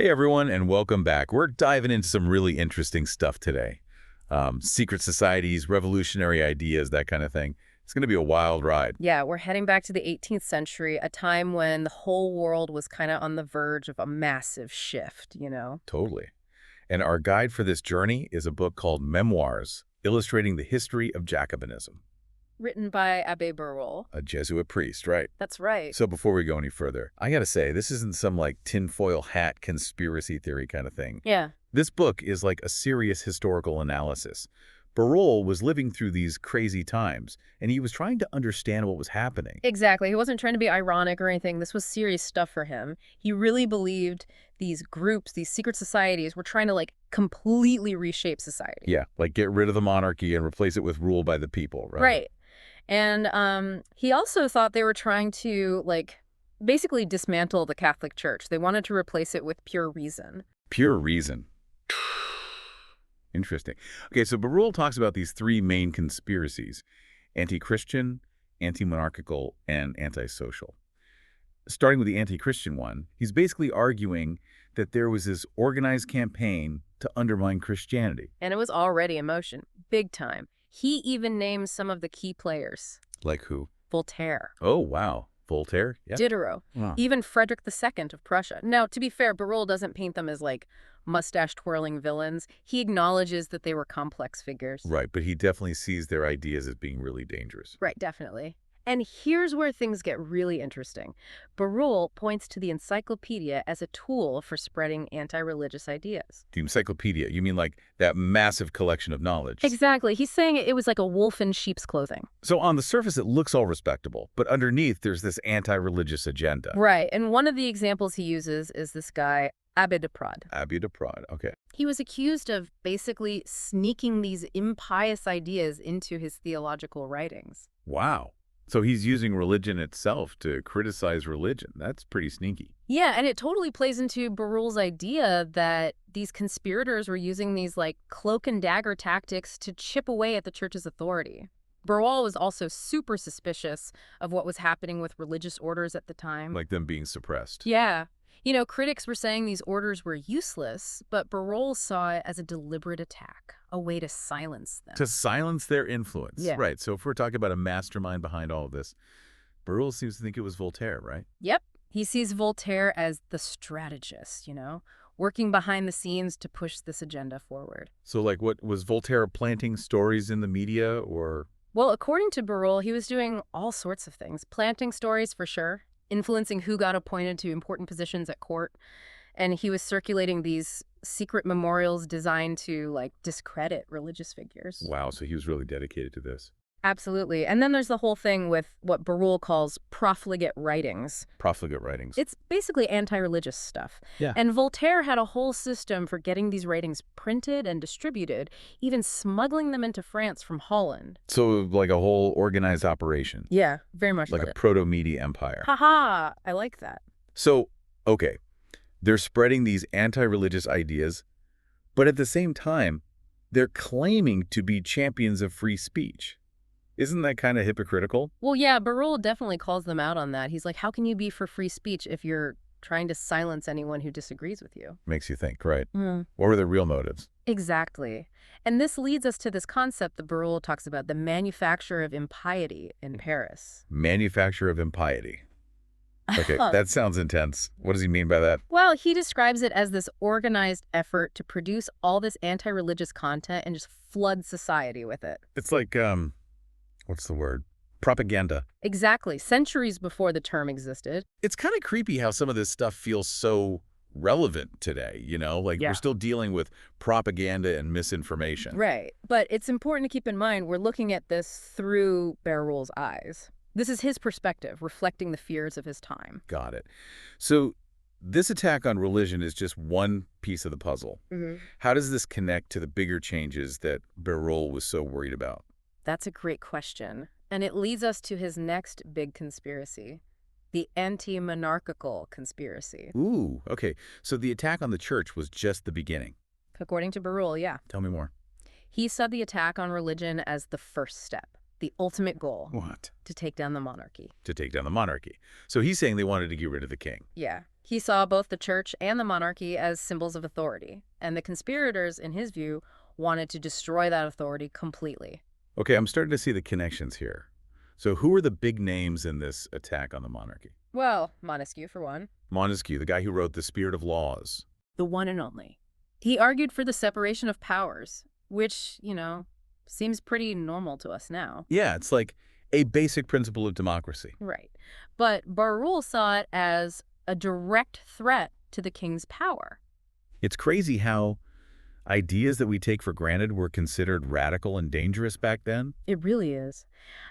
Hey everyone, and welcome back. We're diving into some really interesting stuff today. Secret societies, revolutionary ideas, that kind of thing. It's going to be a wild ride. Yeah, we're heading back to the 18th century, a time when the whole world was kind of on the verge of a massive shift, you know? Totally. And our guide for this journey is a book called Memoirs, illustrating the history of Jacobinism. Written by Abbé Barruel. A Jesuit priest, right? That's right. So before we go any further, I gotta say, this isn't some tinfoil hat conspiracy theory kind of thing. Yeah. This book is like a serious historical analysis. Barruel was living through these crazy times, and he was trying to understand what was happening. Exactly. He wasn't trying to be ironic or anything. This was serious stuff for him. He really believed these groups, these secret societies, were trying to, completely reshape society. Yeah, get rid of the monarchy and replace it with rule by the people, right? Right. And he also thought they were trying to, basically dismantle the Catholic Church. They wanted to replace it with pure reason. Pure reason. Interesting. Okay, so Barruel talks about these three main conspiracies: anti-Christian, anti-monarchical, and anti-social. Starting with the anti-Christian one, he's basically arguing that there was this organized campaign to undermine Christianity. And it was already in motion, big time. He even names some of the key players. Like who? Voltaire. Oh, wow. Voltaire? Yeah. Diderot. Wow. Even Frederick II of Prussia. Now, to be fair, Barruel doesn't paint them as, mustache-twirling villains. He acknowledges that they were complex figures. Right, but he definitely sees their ideas as being really dangerous. Right, definitely. And here's where things get really interesting. Barruel points to the encyclopedia as a tool for spreading anti-religious ideas. The encyclopedia, you mean that massive collection of knowledge? Exactly. He's saying it was like a wolf in sheep's clothing. So on the surface, it looks all respectable, but underneath, there's this anti-religious agenda. Right. And one of the examples he uses is this guy, Abbé Barruel. Abbé Barruel, okay. He was accused of basically sneaking these impious ideas into his theological writings. Wow. So he's using religion itself to criticize religion. That's pretty sneaky. Yeah, and it totally plays into Barruel's idea that these conspirators were using these cloak and dagger tactics to chip away at the church's authority. Barruel was also super suspicious of what was happening with religious orders at the time. Like them being suppressed. Yeah. You know, critics were saying these orders were useless, but Barruel saw it as a deliberate attack, a way to silence them. To silence their influence. Yeah. Right. So if we're talking about a mastermind behind all of this, Barruel seems to think it was Voltaire, right? Yep. He sees Voltaire as the strategist, working behind the scenes to push this agenda forward. So what was Voltaire planting stories in the media or? Well, according to Barruel, he was doing all sorts of things. Planting stories for sure, influencing who got appointed to important positions at court. And he was circulating these secret memorials designed to, discredit religious figures. Wow, so he was really dedicated to this. Absolutely. And then there's the whole thing with what Barruel calls profligate writings. Profligate writings. It's basically anti-religious stuff. Yeah. And Voltaire had a whole system for getting these writings printed and distributed, even smuggling them into France from Holland. So a whole organized operation. Yeah, very much like a proto-media empire. Ha! I like that. So, okay, they're spreading these anti-religious ideas, but at the same time, they're claiming to be champions of free speech. Isn't that kind of hypocritical? Well, yeah, Barruel definitely calls them out on that. He's like, how can you be for free speech if you're trying to silence anyone who disagrees with you? Makes you think, right? Mm. What were their real motives? Exactly. And this leads us to this concept that Barruel talks about, the manufacture of impiety in Paris. Manufacture of impiety. Okay, that sounds intense. What does he mean by that? Well, he describes it as this organized effort to produce all this anti-religious content and just flood society with it. It's like, what's the word? Propaganda. Exactly. Centuries before the term existed. It's kind of creepy how some of this stuff feels so relevant today, Yeah. We're still dealing with propaganda and misinformation. Right. But it's important to keep in mind we're looking at this through Barruel's eyes. This is his perspective, reflecting the fears of his time. Got it. So this attack on religion is just one piece of the puzzle. Mm-hmm. How does this connect to the bigger changes that Barruel was so worried about? That's a great question. And it leads us to his next big conspiracy, the anti-monarchical conspiracy. Ooh, okay. So the attack on the church was just the beginning. According to Barruel, yeah. Tell me more. He saw the attack on religion as the first step, the ultimate goal. What? To take down the monarchy. To take down the monarchy. So he's saying they wanted to get rid of the king. Yeah. He saw both the church and the monarchy as symbols of authority, and the conspirators, in his view, wanted to destroy that authority completely. Okay, I'm starting to see the connections here. So who are the big names in this attack on the monarchy? Well, Montesquieu, for one. Montesquieu, the guy who wrote The Spirit of Laws. The one and only. He argued for the separation of powers, which, seems pretty normal to us now. Yeah, it's like a basic principle of democracy. Right. But Barruel saw it as a direct threat to the king's power. It's crazy how ideas that we take for granted were considered radical and dangerous back then. It really is.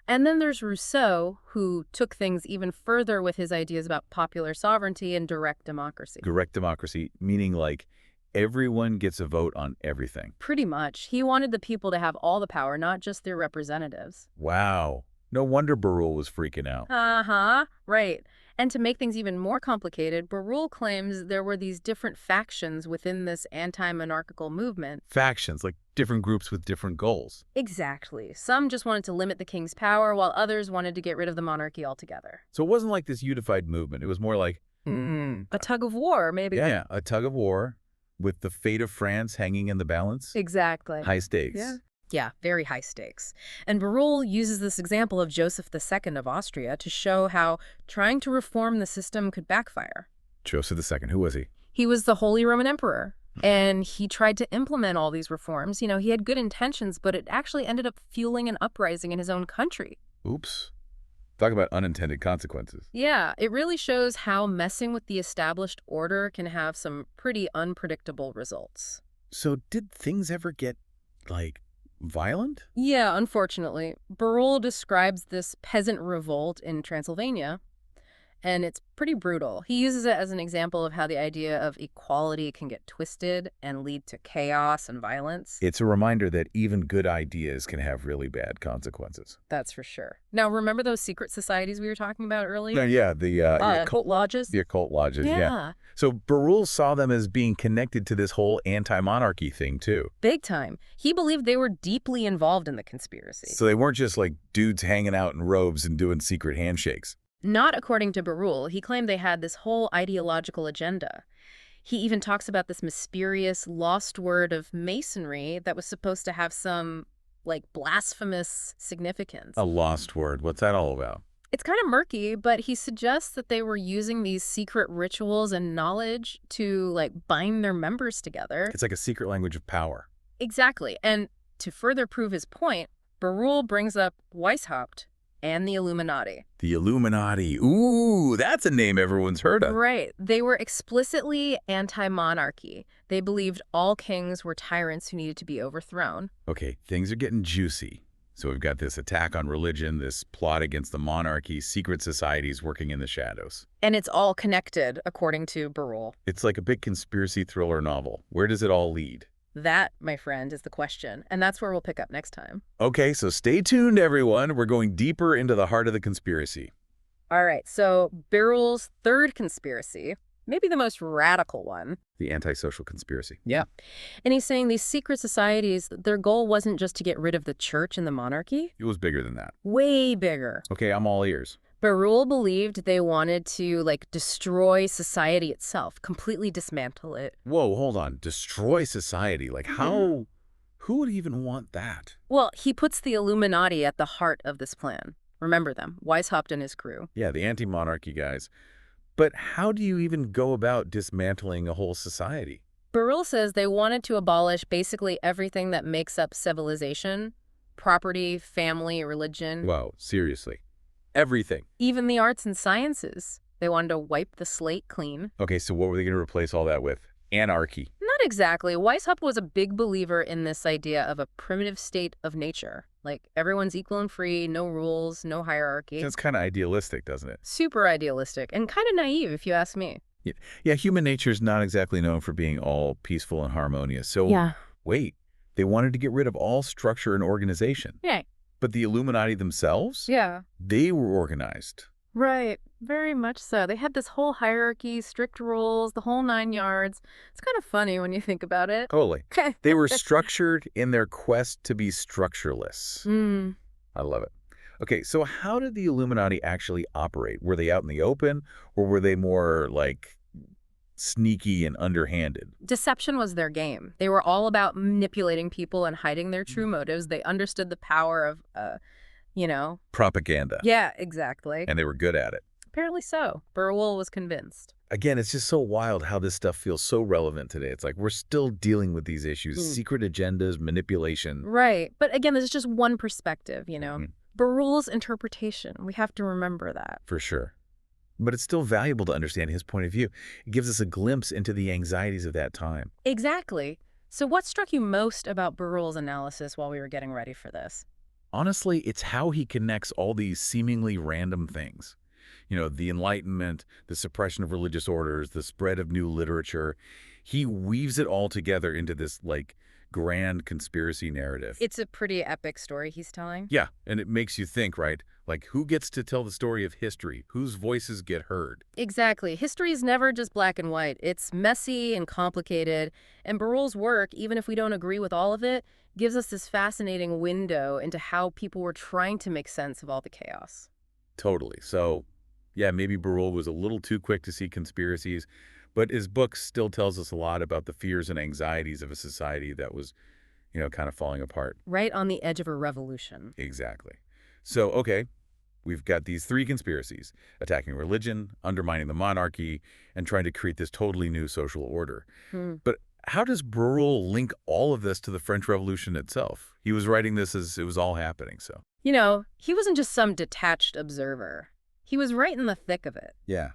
And then there's Rousseau, who took things even further with his ideas about popular sovereignty and direct democracy. Direct democracy, meaning like everyone gets a vote on everything. Pretty much. He wanted the people to have all the power, not just their representatives. Wow. No wonder Barruel was freaking out. Uh-huh. Right. And to make things even more complicated, Barruel claims there were these different factions within this anti-monarchical movement. Factions, like different groups with different goals. Exactly. Some just wanted to limit the king's power, while others wanted to get rid of the monarchy altogether. So it wasn't like this unified movement. It was more like a tug of war, maybe. Yeah, a tug of war with the fate of France hanging in the balance. Exactly. High stakes. Yeah, very high stakes. And Barruel uses this example of Joseph II of Austria to show how trying to reform the system could backfire. Joseph II, who was he? He was the Holy Roman Emperor, and he tried to implement all these reforms. He had good intentions, but it actually ended up fueling an uprising in his own country. Oops. Talk about unintended consequences. Yeah, it really shows how messing with the established order can have some pretty unpredictable results. So did things ever get, violent? Yeah, unfortunately. Barruel describes this peasant revolt in Transylvania, and it's pretty brutal. He uses it as an example of how the idea of equality can get twisted and lead to chaos and violence. It's a reminder that even good ideas can have really bad consequences. That's for sure. Now, remember those secret societies we were talking about earlier? Yeah, the occult lodges? The occult lodges, yeah. Yeah. So Barruel saw them as being connected to this whole anti-monarchy thing, too. Big time. He believed they were deeply involved in the conspiracy. So they weren't just like dudes hanging out in robes and doing secret handshakes. Not according to Barruel. He claimed they had this whole ideological agenda. He even talks about this mysterious lost word of masonry that was supposed to have some, blasphemous significance. A lost word. What's that all about? It's kind of murky, but he suggests that they were using these secret rituals and knowledge to, bind their members together. It's like a secret language of power. Exactly. And to further prove his point, Barruel brings up Weishaupt and the Illuminati. The Illuminati. Ooh, that's a name everyone's heard of. Right. They were explicitly anti-monarchy. They believed all kings were tyrants who needed to be overthrown. Okay, things are getting juicy. So we've got this attack on religion, this plot against the monarchy, secret societies working in the shadows. And it's all connected, according to Barruel. It's like a big conspiracy thriller novel. Where does it all lead? That, my friend, is the question, and that's where we'll pick up next time. Okay, so stay tuned, everyone. We're going deeper into the heart of the conspiracy. All right, so Barruel's third conspiracy, maybe the most radical one. The antisocial conspiracy. Yeah. And he's saying these secret societies, their goal wasn't just to get rid of the church and the monarchy. It was bigger than that. Way bigger. Okay, I'm all ears. Barruel believed they wanted to, destroy society itself, completely dismantle it. Whoa, hold on. Destroy society? How? Who would even want that? Well, he puts the Illuminati at the heart of this plan. Remember them, Weishaupt and his crew. Yeah, the anti-monarchy guys. But how do you even go about dismantling a whole society? Barruel says they wanted to abolish basically everything that makes up civilization, property, family, religion. Whoa, seriously. Everything. Even the arts and sciences. They wanted to wipe the slate clean. Okay, so what were they going to replace all that with? Anarchy. Not exactly. Weishaupt was a big believer in this idea of a primitive state of nature. Everyone's equal and free, no rules, no hierarchy. That's kind of idealistic, doesn't it? Super idealistic and kind of naive, if you ask me. Yeah, human nature is not exactly known for being all peaceful and harmonious. So, yeah. Wait, they wanted to get rid of all structure and organization. Yeah. But the Illuminati themselves? Yeah. They were organized. Right. Very much so. They had this whole hierarchy, strict rules, the whole 9 yards. It's kind of funny when you think about it. Totally. They were structured in their quest to be structureless. I love it. Okay, so how did the Illuminati actually operate? Were they out in the open, or were they more sneaky and underhanded. Deception was their game. They were all about manipulating people and hiding their true motives. They understood the power of, you know. Propaganda. Yeah, exactly. And they were good at it. Apparently so. Barruel was convinced. Again, it's just so wild how this stuff feels so relevant today. It's like we're still dealing with these issues, secret agendas, manipulation. Right. But again, this is just one perspective, you know. Mhm. Barruel's interpretation. We have to remember that. For sure. But it's still valuable to understand his point of view. It gives us a glimpse into the anxieties of that time. Exactly. So what struck you most about Barruel's analysis while we were getting ready for this? Honestly, it's how he connects all these seemingly random things. You know, the Enlightenment, the suppression of religious orders, the spread of new literature. He weaves it all together into this, like, grand conspiracy narrative. It's a pretty epic story he's telling. Yeah, and it makes you think, right? Like, who gets to tell the story of history? Whose voices get heard? Exactly. History is never just black and white. It's messy and complicated. And Barruel's work, even if we don't agree with all of it, gives us this fascinating window into how people were trying to make sense of all the chaos. Totally. So, yeah, maybe Barruel was a little too quick to see conspiracies, but his book still tells us a lot about the fears and anxieties of a society that was, kind of falling apart. Right on the edge of a revolution. Exactly. So, okay, we've got these three conspiracies: attacking religion, undermining the monarchy, and trying to create this totally new social order. But how does Barruel link all of this to the French Revolution itself? He was writing this as it was all happening, so. You know, he wasn't just some detached observer. He was right in the thick of it. Yeah.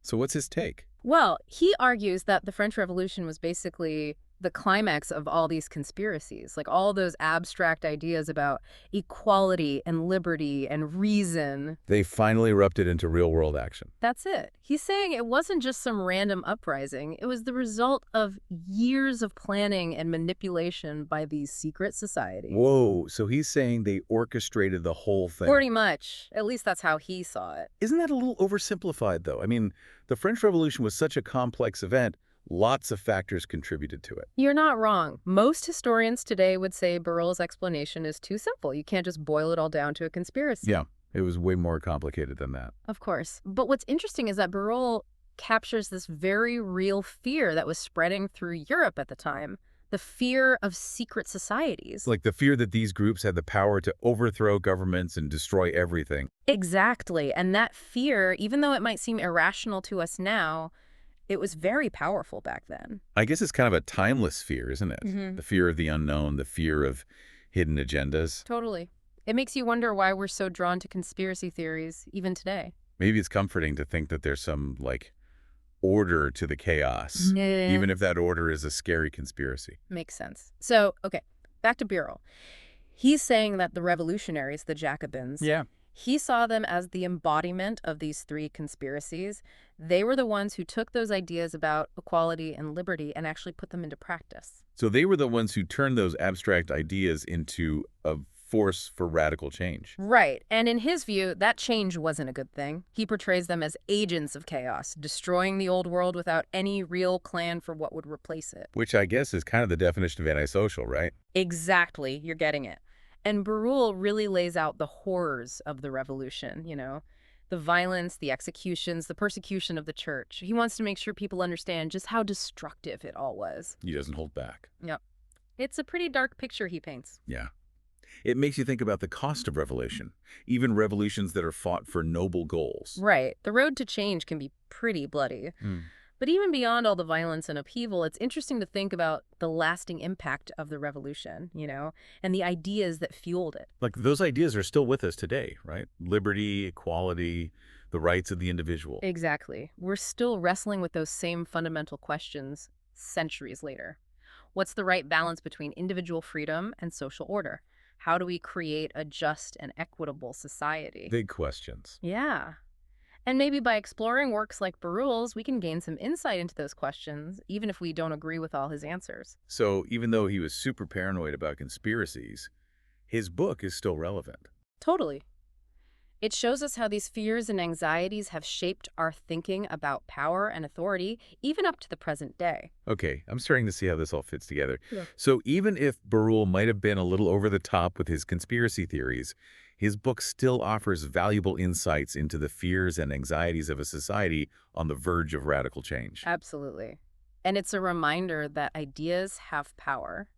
So what's his take? Well, he argues that the French Revolution was basically the climax of all these conspiracies, like all those abstract ideas about equality and liberty and reason. They finally erupted into real-world action. That's it. He's saying it wasn't just some random uprising. It was the result of years of planning and manipulation by these secret societies. Whoa, so he's saying they orchestrated the whole thing. Pretty much. At least that's how he saw it. Isn't that a little oversimplified, though? I mean, the French Revolution was such a complex event. Lots of factors contributed to it. You're not wrong. Most historians today would say Barruel's explanation is too simple. You can't just boil it all down to a conspiracy. Yeah, it was way more complicated than that. Of course. But what's interesting is that Barruel captures this very real fear that was spreading through Europe at the time. The fear of secret societies. Like the fear that these groups had the power to overthrow governments and destroy everything. Exactly. And that fear, even though it might seem irrational to us now, it was very powerful back then. I guess it's kind of a timeless fear, isn't it? Mm-hmm. The fear of the unknown, the fear of hidden agendas. Totally. It makes you wonder why we're so drawn to conspiracy theories, even today. Maybe it's comforting to think that there's some, like, order to the chaos, Yeah. even if that order is a scary conspiracy. Makes sense. So, okay, back to Barruel. He's saying that the revolutionaries, the Jacobins, he saw them as the embodiment of these three conspiracies. They were the ones who took those ideas about equality and liberty and actually put them into practice. So they were the ones who turned those abstract ideas into a force for radical change. Right. And in his view, that change wasn't a good thing. He portrays them as agents of chaos, destroying the old world without any real plan for what would replace it. Which I guess is kind of the definition of antisocial, right? Exactly. You're getting it. And Barruel really lays out the horrors of the revolution, the violence, the executions, the persecution of the church. He wants to make sure people understand just how destructive it all was. He doesn't hold back. Yep. It's a pretty dark picture he paints. Yeah. It makes you think about the cost of revolution, even revolutions that are fought for noble goals. Right. The road to change can be pretty bloody. But even beyond all the violence and upheaval, it's interesting to think about the lasting impact of the revolution, and the ideas that fueled it. Like those ideas are still with us today, right? Liberty, equality, the rights of the individual. Exactly. We're still wrestling with those same fundamental questions centuries later. What's the right balance between individual freedom and social order? How do we create a just and equitable society? Big questions. Yeah. And maybe by exploring works like Barruel's, we can gain some insight into those questions, even if we don't agree with all his answers. So even though he was super paranoid about conspiracies, his book is still relevant. Totally. It shows us how these fears and anxieties have shaped our thinking about power and authority, even up to the present day. Okay, I'm starting to see how this all fits together. Yeah. So even if Barruel might have been a little over the top with his conspiracy theories, his book still offers valuable insights into the fears and anxieties of a society on the verge of radical change. Absolutely. And it's a reminder that ideas have power,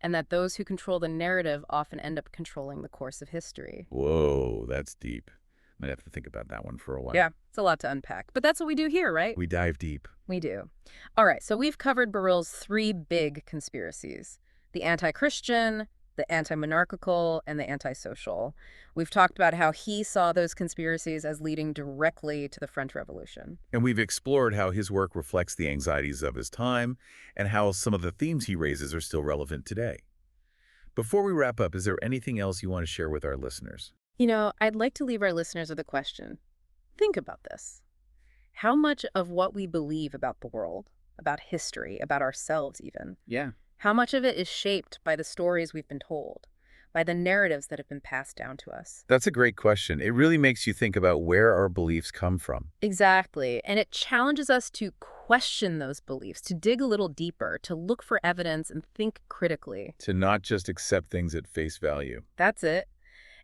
and that those who control the narrative often end up controlling the course of history. Whoa, that's deep. Might have to think about that one for a while. Yeah, it's a lot to unpack. But that's what we do here, right? We dive deep. We do. All right, so we've covered Barruel's three big conspiracies: the anti-Christian, the anti-monarchical, and the anti-social. We've talked about how he saw those conspiracies as leading directly to the French Revolution. And we've explored how his work reflects the anxieties of his time and how some of the themes he raises are still relevant today. Before we wrap up, is there anything else you want to share with our listeners? I'd like to leave our listeners with a question. Think about this. How much of what we believe about the world, about history, about ourselves even, Yeah. how much of it is shaped by the stories we've been told, by the narratives that have been passed down to us? That's a great question. It really makes you think about where our beliefs come from. Exactly. And it challenges us to question those beliefs, to dig a little deeper, to look for evidence and think critically. To not just accept things at face value. That's it.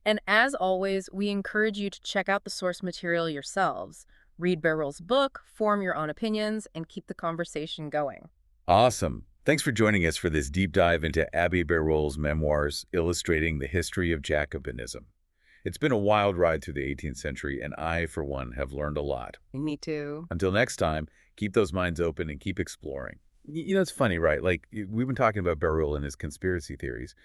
And as always, we encourage you to check out the source material yourselves. Read Barruel's book, form your own opinions, and keep the conversation going. Awesome. Thanks for joining us for this deep dive into Abbé Barruel's memoirs illustrating the history of Jacobinism. It's been a wild ride through the 18th century, and I, for one, have learned a lot. Me too. Until next time, keep those minds open and keep exploring. It's funny, right? Like, we've been talking about Barruel and his conspiracy theories,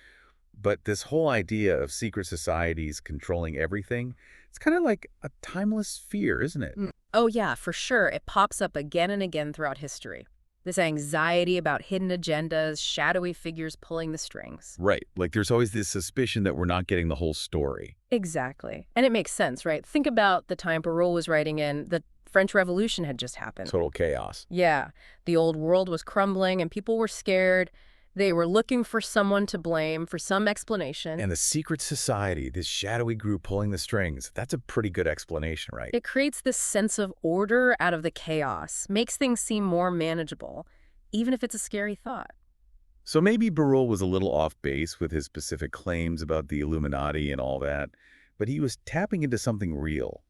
but this whole idea of secret societies controlling everything, it's kind of like a timeless fear, isn't it? Oh, yeah, for sure. It pops up again and again throughout history. This anxiety about hidden agendas, shadowy figures pulling the strings. Right. Like, there's always this suspicion that we're not getting the whole story. Exactly. And it makes sense, right? Think about the time Barruel was writing in. The French Revolution had just happened. Total chaos. Yeah. The old world was crumbling and people were scared. They were looking for someone to blame, for some explanation. And the secret society, this shadowy group pulling the strings, that's a pretty good explanation, right? It creates this sense of order out of the chaos, makes things seem more manageable, even if it's a scary thought. So maybe Barruel was a little off base with his specific claims about the Illuminati and all that, but he was tapping into something real.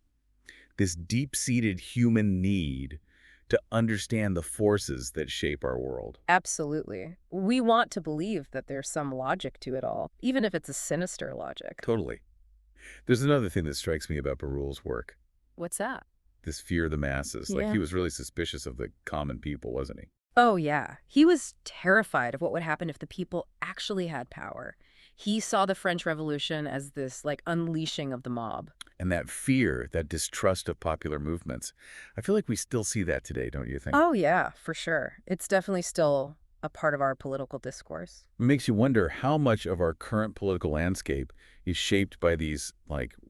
This deep-seated human need to understand the forces that shape our world. Absolutely. We want to believe that there's some logic to it all, even if it's a sinister logic. Totally. There's another thing that strikes me about Barruel's work. What's that? This fear of the masses. Like, Yeah. he was really suspicious of the common people, wasn't he? Oh, yeah. He was terrified of what would happen if the people actually had power. He saw the French Revolution as this, unleashing of the mob. And that fear, that distrust of popular movements, I feel like we still see that today, don't you think? Oh, yeah, for sure. It's definitely still a part of our political discourse. It makes you wonder how much of our current political landscape is shaped by these,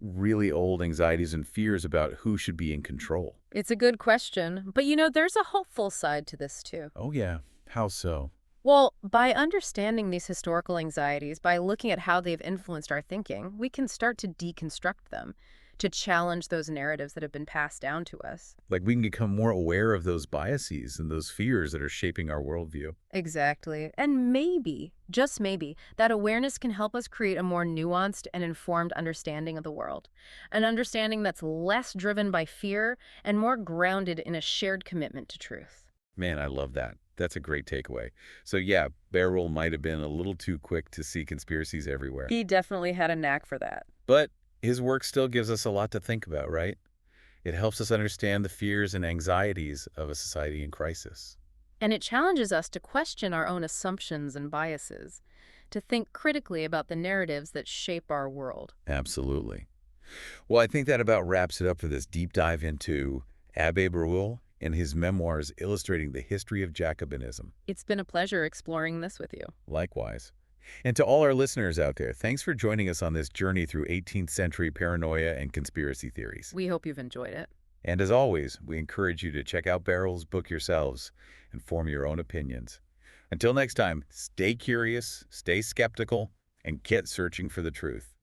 really old anxieties and fears about who should be in control. It's a good question, but there's a hopeful side to this too. Oh, yeah. How so? Well, by understanding these historical anxieties, by looking at how they've influenced our thinking, we can start to deconstruct them, to challenge those narratives that have been passed down to us. Like, we can become more aware of those biases and those fears that are shaping our worldview. Exactly. And maybe, just maybe, that awareness can help us create a more nuanced and informed understanding of the world. An understanding that's less driven by fear and more grounded in a shared commitment to truth. Man, I love that. That's a great takeaway. So yeah, Barruel might have been a little too quick to see conspiracies everywhere. He definitely had a knack for that. But his work still gives us a lot to think about, right? It helps us understand the fears and anxieties of a society in crisis. And it challenges us to question our own assumptions and biases, to think critically about the narratives that shape our world. Absolutely. Well, I think that about wraps it up for this deep dive into Abbé Barruel and his memoirs illustrating the history of Jacobinism. It's been a pleasure exploring this with you. Likewise. And to all our listeners out there, thanks for joining us on this journey through 18th century paranoia and conspiracy theories. We hope you've enjoyed it. And as always, we encourage you to check out Barruel's book yourselves and form your own opinions. Until next time, stay curious, stay skeptical, and get searching for the truth.